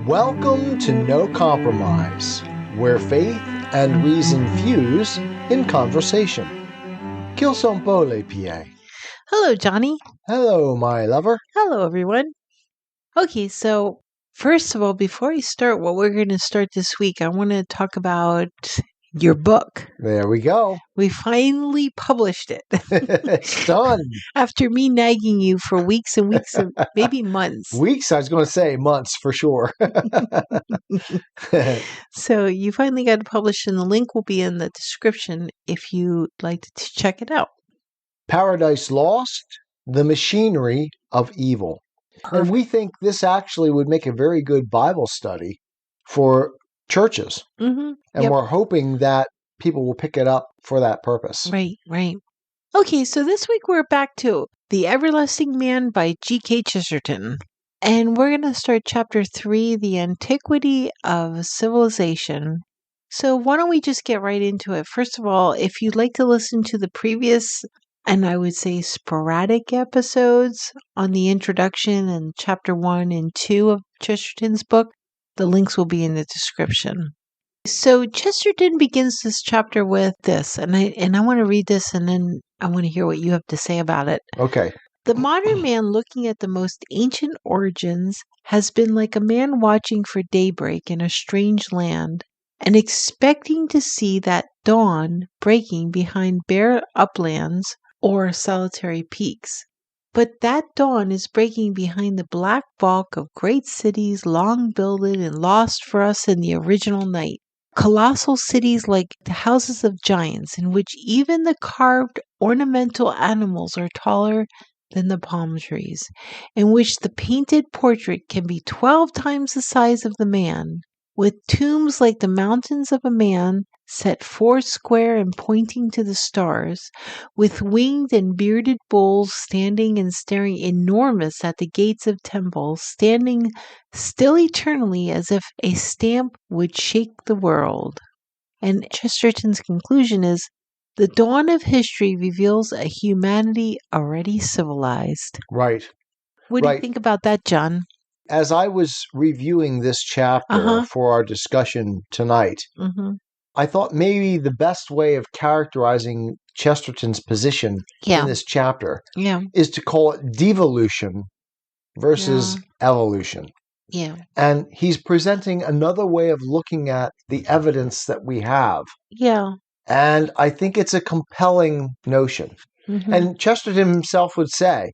Welcome to No Compromise, where faith and reason fuse in conversation. Qu'ils sont beaux les pieds. Hello, Johnny. Hello, my lover. Hello, everyone. Okay, so first of all, before I start what we're going to start this week, I want to talk about your book. There we go. We finally published it. It's done. After me nagging you for weeks and weeks and maybe months. Weeks, I was going to say months for sure. So you finally got it published, and the link will be in the description if you'd like to check it out. Paradise Lost, the Machinery of Evil. Perfect. And we think this actually would make a very good Bible study for churches. Mm-hmm. And we're hoping that people will pick it up for that purpose. Right. Okay, so this week we're back to The Everlasting Man by G.K. Chesterton. And we're going to start chapter 3, The Antiquity of Civilization. So why don't we just get right into it? First of all, if you'd like to listen to the previous, and I would say sporadic episodes on the introduction and chapter 1 and 2 of Chesterton's book, the links will be in the description. So Chesterton begins this chapter with this, and I want to read this, and then I want to hear what you have to say about it. Okay. The modern man looking at the most ancient origins has been like a man watching for daybreak in a strange land and expecting to see that dawn breaking behind bare uplands or solitary peaks. But that dawn is breaking behind the black bulk of great cities long builded and lost for us in the original night. Colossal cities like the houses of giants, in which even the carved ornamental animals are taller than the palm trees, in which the painted portrait can be 12 times the size of the man, with tombs like the mountains of a man set foursquare and pointing to the stars, with winged and bearded bulls standing and staring enormous at the gates of temples, standing still eternally as if a stamp would shake the world. And Chesterton's conclusion is, the dawn of history reveals a humanity already civilized. Right. What do you think about that, John? As I was reviewing this chapter for our discussion tonight, I thought maybe the best way of characterizing Chesterton's position in this chapter is to call it devolution versus evolution. Yeah. And he's presenting another way of looking at the evidence that we have. Yeah. And I think it's a compelling notion. And Chesterton himself would say,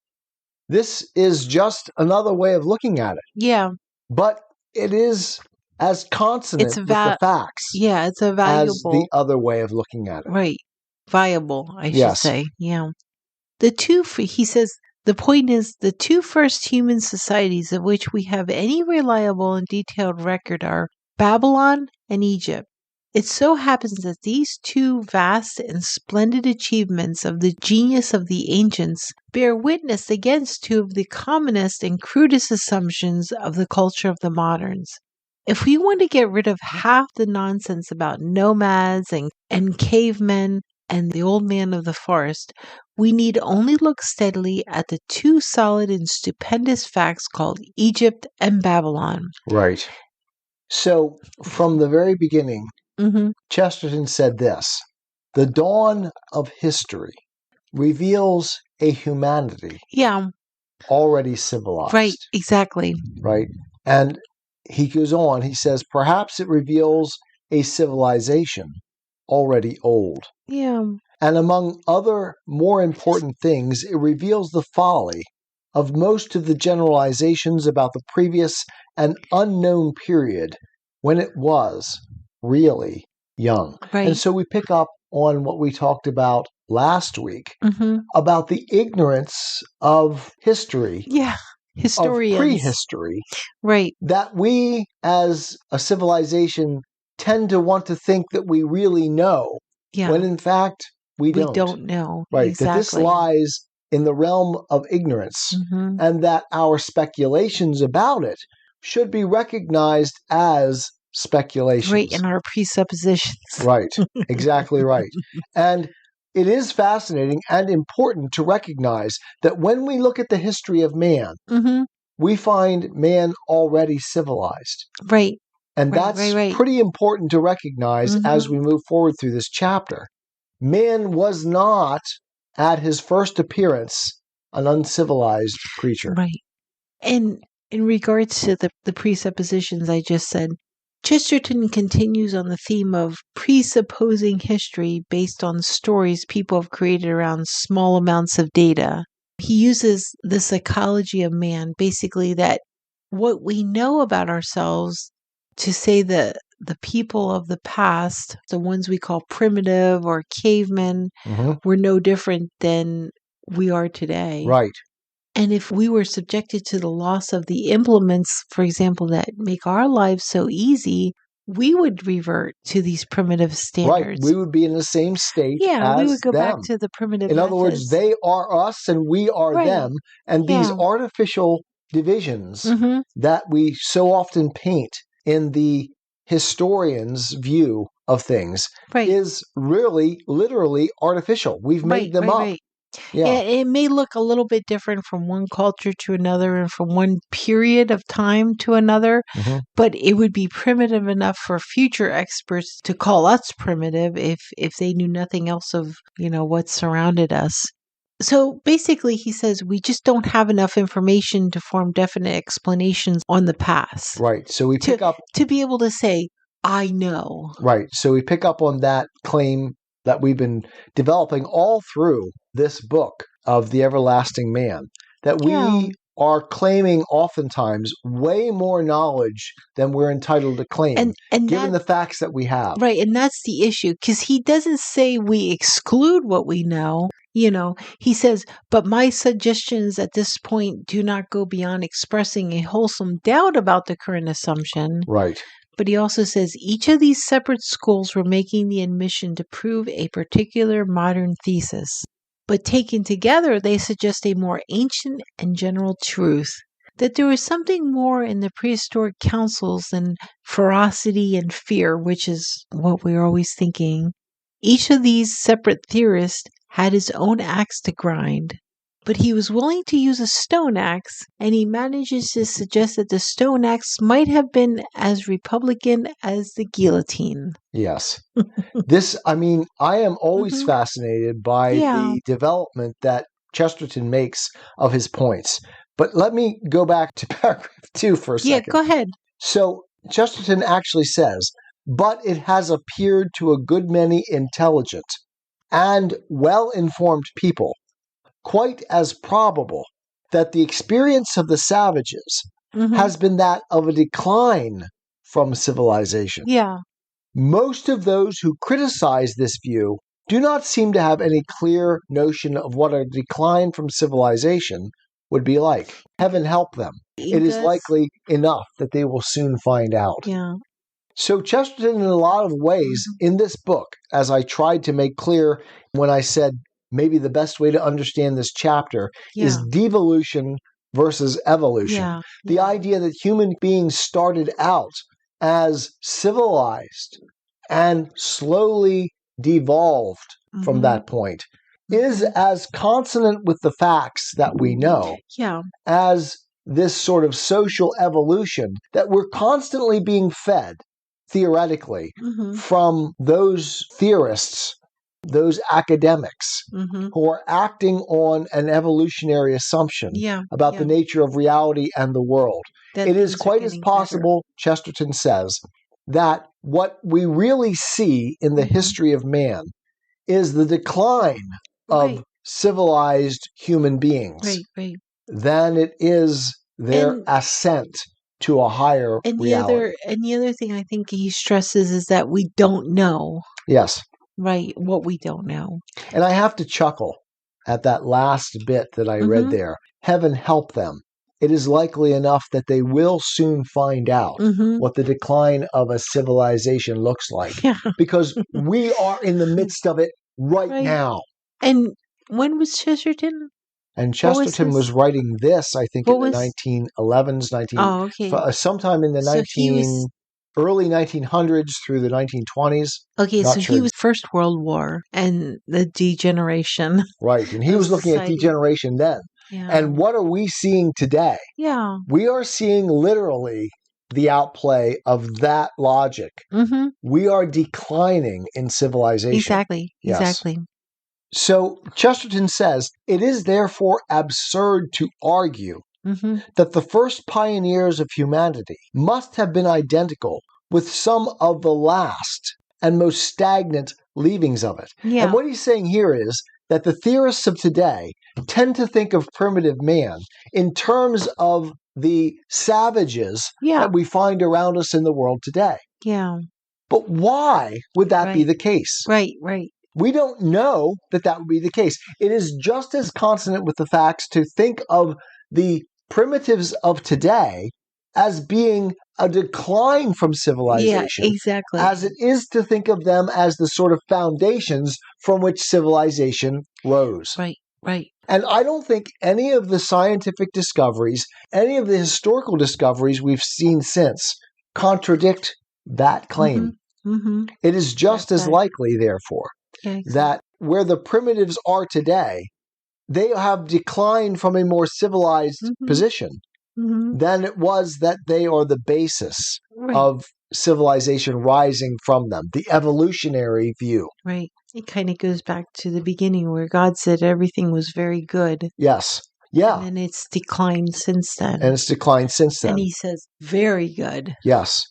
this is just another way of looking at it. Yeah. But it is as consonant with the facts. Yeah, it's a valuable. As the other way of looking at it. Right. Viable, I should say. Yeah. He says, the point is, the two first human societies of which we have any reliable and detailed record are Babylon and Egypt. It so happens that these two vast and splendid achievements of the genius of the ancients bear witness against two of the commonest and crudest assumptions of the culture of the moderns. If we want to get rid of half the nonsense about nomads and cavemen and the old man of the forest, we need only look steadily at the two solid and stupendous facts called Egypt and Babylon. Right. So, from the very beginning, Chesterton said this: the dawn of history reveals a humanity already civilized. Right, exactly. Right. And he goes on, he says, perhaps it reveals a civilization already old. Yeah. And among other more important things, it reveals the folly of most of the generalizations about the previous and unknown period when it was really young. Right. And so we pick up on what we talked about last week about the ignorance of history. Yeah. Historians. Of prehistory. Right. That we as a civilization tend to want to think that we really know. Yeah. When in fact, we don't. We don't know. Right. Exactly. That this lies in the realm of ignorance and that our speculations about it should be recognized as speculations. Right, in our presuppositions. Right, exactly right. And it is fascinating and important to recognize that when we look at the history of man, we find man already civilized. Right. And that's pretty important to recognize as we move forward through this chapter. Man was not, at his first appearance, an uncivilized creature. Right. And in regards to the presuppositions I just said, Chesterton continues on the theme of presupposing history based on stories people have created around small amounts of data. He uses the psychology of man, basically that what we know about ourselves, to say that the people of the past, the ones we call primitive or cavemen, were no different than we are today. Right. And if we were subjected to the loss of the implements, for example, that make our lives so easy, we would revert to these primitive standards. Right. We would be in the same state as we would go them. back to the primitive In other words, they are us and we are them. And these artificial divisions that we so often paint in the historian's view of things is really, literally artificial. We've made them up. Right. Yeah. It may look a little bit different from one culture to another and from one period of time to another, but it would be primitive enough for future experts to call us primitive if they knew nothing else of, what surrounded us. So basically, he says we just don't have enough information to form definite explanations on the past. Right. So we pick up to be able to say, I know. Right. So we pick up on that claim that we've been developing all through this book of The Everlasting Man, that we are claiming oftentimes way more knowledge than we're entitled to claim, and given the facts that we have. Right, and that's the issue, because he doesn't say we exclude what we know. He says, but my suggestions at this point do not go beyond expressing a wholesome doubt about the current assumption. Right. But he also says each of these separate schools were making the admission to prove a particular modern thesis. But taken together, they suggest a more ancient and general truth, that there was something more in the prehistoric councils than ferocity and fear, which is what we're always thinking. Each of these separate theorists had his own axe to grind, but he was willing to use a stone axe, and he manages to suggest that the stone axe might have been as Republican as the guillotine. Yes. I am always fascinated by the development that Chesterton makes of his points. But let me go back to paragraph 2 for a second. Yeah, go ahead. So Chesterton actually says, but it has appeared to a good many intelligent and well-informed people quite as probable that the experience of the savages has been that of a decline from civilization. Yeah. Most of those who criticize this view do not seem to have any clear notion of what a decline from civilization would be like. Heaven help them. It is likely enough that they will soon find out. Yeah. So Chesterton, in a lot of ways, in this book, as I tried to make clear when I said maybe the best way to understand this chapter is devolution versus evolution. Yeah. The idea that human beings started out as civilized and slowly devolved from that point is as consonant with the facts that we know as this sort of social evolution that we're constantly being fed, theoretically, from those theorists, those academics who are acting on an evolutionary assumption about the nature of reality and the world. It is quite as possible, Chesterton says, that what we really see in the history of man is the decline of civilized human beings than it is their ascent to a higher reality. The other thing I think he stresses is that we don't know. Yes. Right, what we don't know. And I have to chuckle at that last bit that I read there. Heaven help them. It is likely enough that they will soon find out what the decline of a civilization looks like. Because we are in the midst of it right now. And when was Chesterton? And Chesterton was writing this, I think, in the 1911s, sometime in the early 1900s through the 1920s. Okay, so he was First World War and the degeneration. Right, and he was looking at degeneration then. And what are we seeing today? Yeah. We are seeing literally the outplay of that logic. Mm-hmm. We are declining in civilization. Exactly. Yes. Exactly. So Chesterton says, it is therefore absurd to argue that the first pioneers of humanity must have been identical with some of the last and most stagnant leavings of it. Yeah. And what he's saying here is that the theorists of today tend to think of primitive man in terms of the savages that we find around us in the world today. Yeah. But why would that be the case? Right, right. We don't know that that would be the case. It is just as consonant with the facts to think of the primitives of today as being a decline from civilization, exactly. as it is to think of them as the sort of foundations from which civilization rose. Right, right. And I don't think any of the scientific discoveries, any of the historical discoveries we've seen since contradict that claim. It is just as likely, therefore, that where the primitives are today, they have declined from a more civilized position than it was that they are the basis of civilization rising from them, the evolutionary view. Right. It kind of goes back to the beginning where God said everything was very good. Yes. Yeah. And it's declined since then. And it's declined since then. And he says, very good. Yes.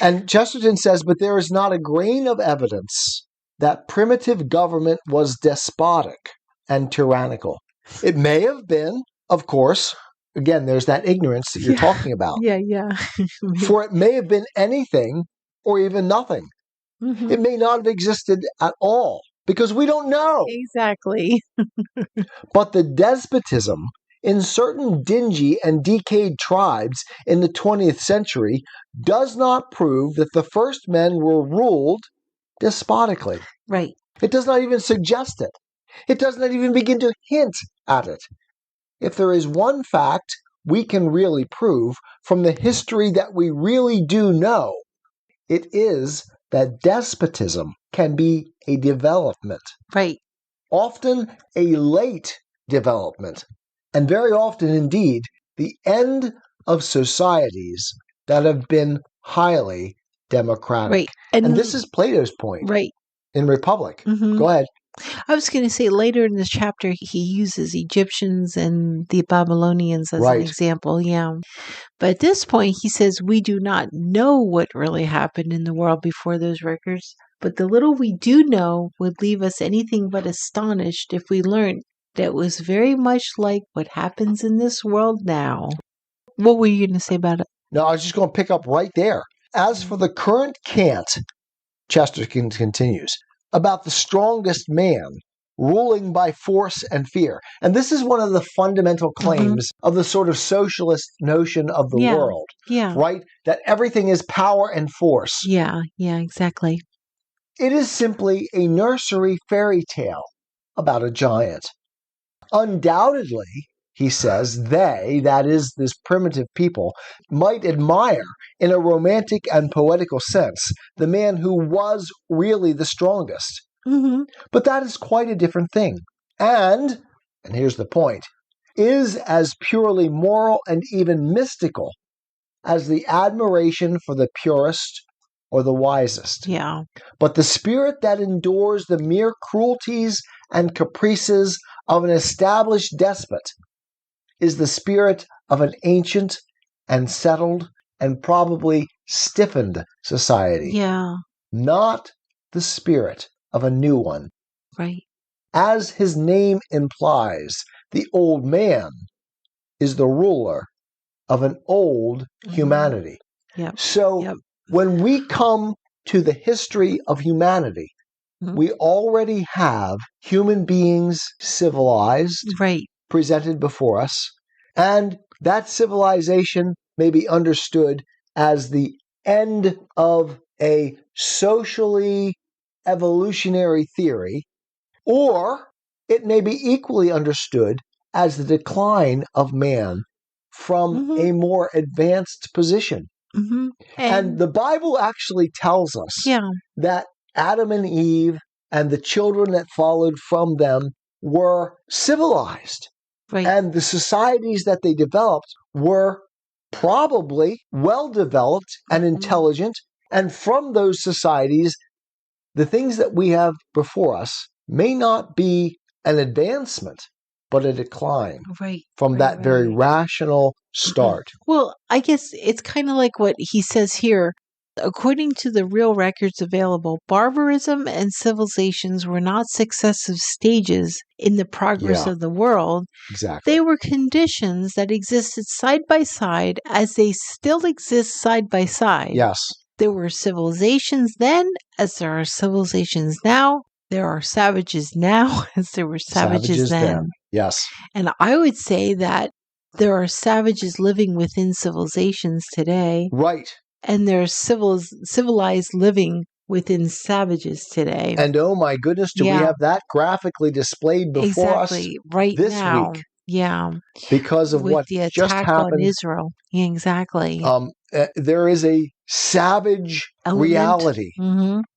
And Chesterton says, but there is not a grain of evidence that primitive government was despotic and tyrannical. It may have been, of course. Again, there's that ignorance that you're talking about. Yeah. For it may have been anything or even nothing. It may not have existed at all because we don't know. Exactly. But the despotism in certain dingy and decayed tribes in the 20th century does not prove that the first men were ruled despotically. Right. It does not even suggest it. It does not even begin to hint at it. If there is one fact we can really prove from the history that we really do know, it is that despotism can be a development. Right. Often a late development, and very often indeed the end of societies that have been highly democratic. Right. And this is Plato's point. Right. In Republic. Go ahead. I was going to say later in this chapter, he uses Egyptians and the Babylonians as an example. Yeah. But at this point, he says, we do not know what really happened in the world before those records, but the little we do know would leave us anything but astonished if we learned that it was very much like what happens in this world now. What were you going to say about it? No, I was just going to pick up right there. As for the current cant, Chesterton continues, about the strongest man ruling by force and fear. And this is one of the fundamental claims of the sort of socialist notion of the world, right? That everything is power and force. Yeah, exactly. It is simply a nursery fairy tale about a giant. Undoubtedly, he says, they, that is, this primitive people, might admire, in a romantic and poetical sense, the man who was really the strongest. But that is quite a different thing. And here's the point, is as purely moral and even mystical as the admiration for the purest or the wisest. Yeah. But the spirit that endures the mere cruelties and caprices of an established despot is the spirit of an ancient and settled and probably stiffened society. Yeah. Not the spirit of a new one. Right. As his name implies, the old man is the ruler of an old humanity. So when we come to the history of humanity, we already have human beings civilized, presented before us, and that civilization may be understood as the end of a socially evolutionary theory, or it may be equally understood as the decline of man from a more advanced position. And the Bible actually tells us that Adam and Eve and the children that followed from them were civilized. Right. And the societies that they developed were probably well-developed and intelligent. And from those societies, the things that we have before us may not be an advancement, but a decline from that very rational start. Well, I guess it's kind of like what he says here. According to the real records available, barbarism and civilizations were not successive stages in the progress of the world. Exactly. They were conditions that existed side by side as they still exist side by side. Yes. There were civilizations then as there are civilizations now. There are savages now as there were savages then. Yes. And I would say that there are savages living within civilizations today. Right. And there's civilized living within savages today. And oh my goodness, do we have that graphically displayed before us right this now. week? Yeah. Because of with what the attack just happened on Israel. Yeah, exactly. There is a savage reality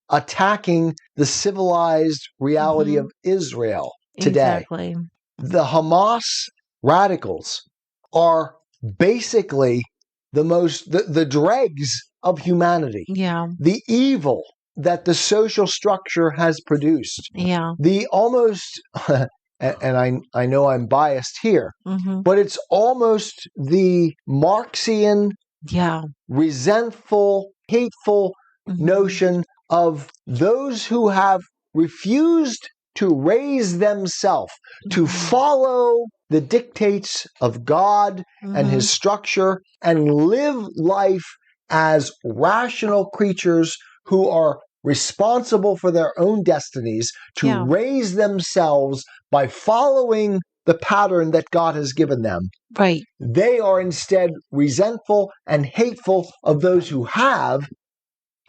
attacking the civilized reality of Israel today. Exactly. The Hamas radicals are basically the dregs of humanity. Yeah. The evil that the social structure has produced. Yeah. The almost, and I know I'm biased here, but it's almost the Marxian, resentful, hateful notion of those who have refused to raise themselves, to follow the dictates of God and his structure and live life as rational creatures who are responsible for their own destinies, to raise themselves by following the pattern that God has given them. Right. They are instead resentful and hateful of those who have,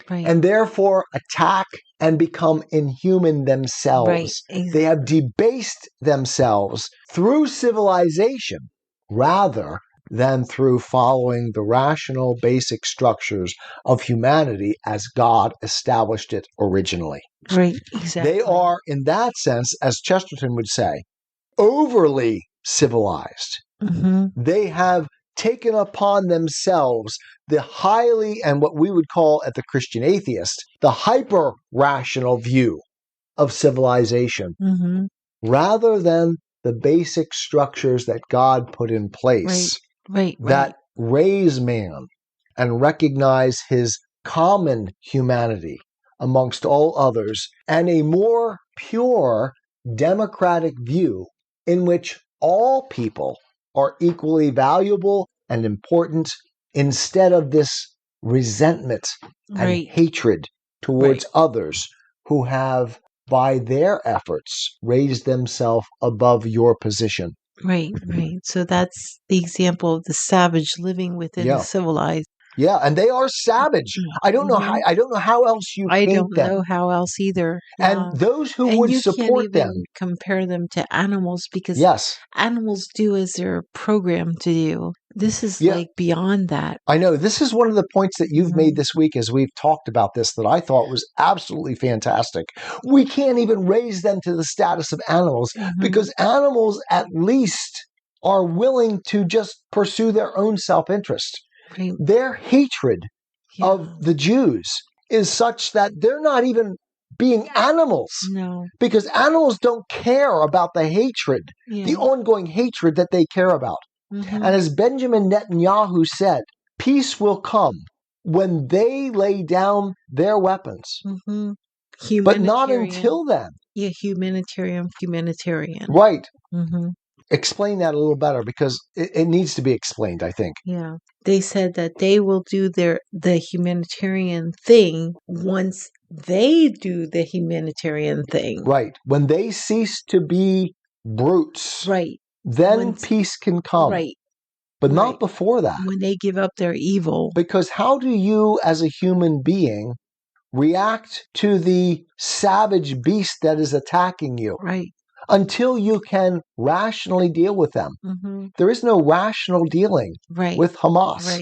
and therefore attack and become inhuman themselves. Right. Exactly. They have debased themselves through civilization rather than through following the rational basic structures of humanity as God established it originally. Right, exactly. They are, in that sense, as Chesterton would say, overly civilized. They have taken upon themselves the highly, and what we would call at the Christian Atheist, the hyper-rational view of civilization, rather than the basic structures that God put in place that raise man and recognize his common humanity amongst all others, and a more pure democratic view in which all people are equally valuable and important, instead of this resentment and hatred towards others who have, by their efforts, raised themselves above your position. Right. So that's the example of the savage living within the civilized. Yeah, and they are savage. I don't know how. I don't know how else you paint them. I don't know how else either. And those who would support them, compare them to animals, because animals do as they're programmed to do. This is like beyond that. I know. This is one of the points that you've made this week as we've talked about this that I thought was absolutely fantastic. We can't even raise them to the status of animals because animals at least are willing to just pursue their own self-interest. Their hatred of the Jews is such that they're not even being animals. No. Because animals don't care about the hatred, the ongoing hatred that they care about. And as Benjamin Netanyahu said, peace will come when they lay down their weapons. But not until then. Yeah, humanitarian. Right. Explain that a little better, because it needs to be explained, I think. Yeah. They said that they will do the humanitarian thing once they do the humanitarian thing. Right. When they cease to be brutes. Right. Then peace can come. Right. But not before that. When they give up their evil. Because how do you, as a human being, react to the savage beast that is attacking you? Right. Until you can rationally deal with them. There is no rational dealing with Hamas.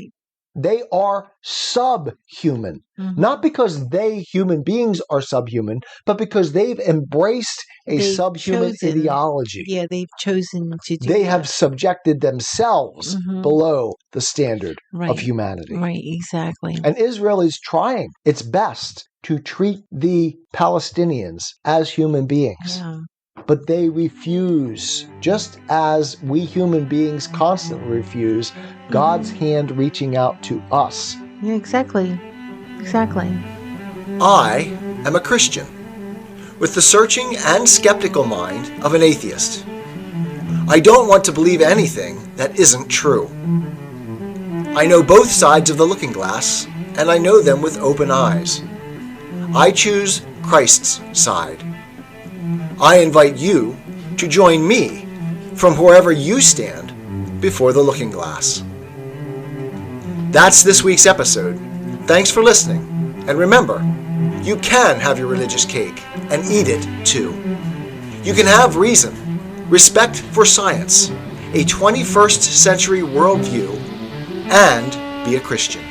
they are subhuman. Not because they, human beings, are subhuman, but because they've embraced a subhuman ideology. Yeah, they've chosen to do They have subjected themselves below the standard of humanity. Right, exactly. And Israel is trying its best to treat the Palestinians as human beings. Yeah. But they refuse, just as we human beings constantly refuse, God's hand reaching out to us. Yeah, exactly. Exactly. I am a Christian, with the searching and skeptical mind of an atheist. I don't want to believe anything that isn't true. I know both sides of the looking glass, and I know them with open eyes. I choose Christ's side. I invite you to join me from wherever you stand before the looking glass. That's this week's episode. Thanks for listening. And remember, you can have your religious cake and eat it too. You can have reason, respect for science, a 21st century worldview, and be a Christian.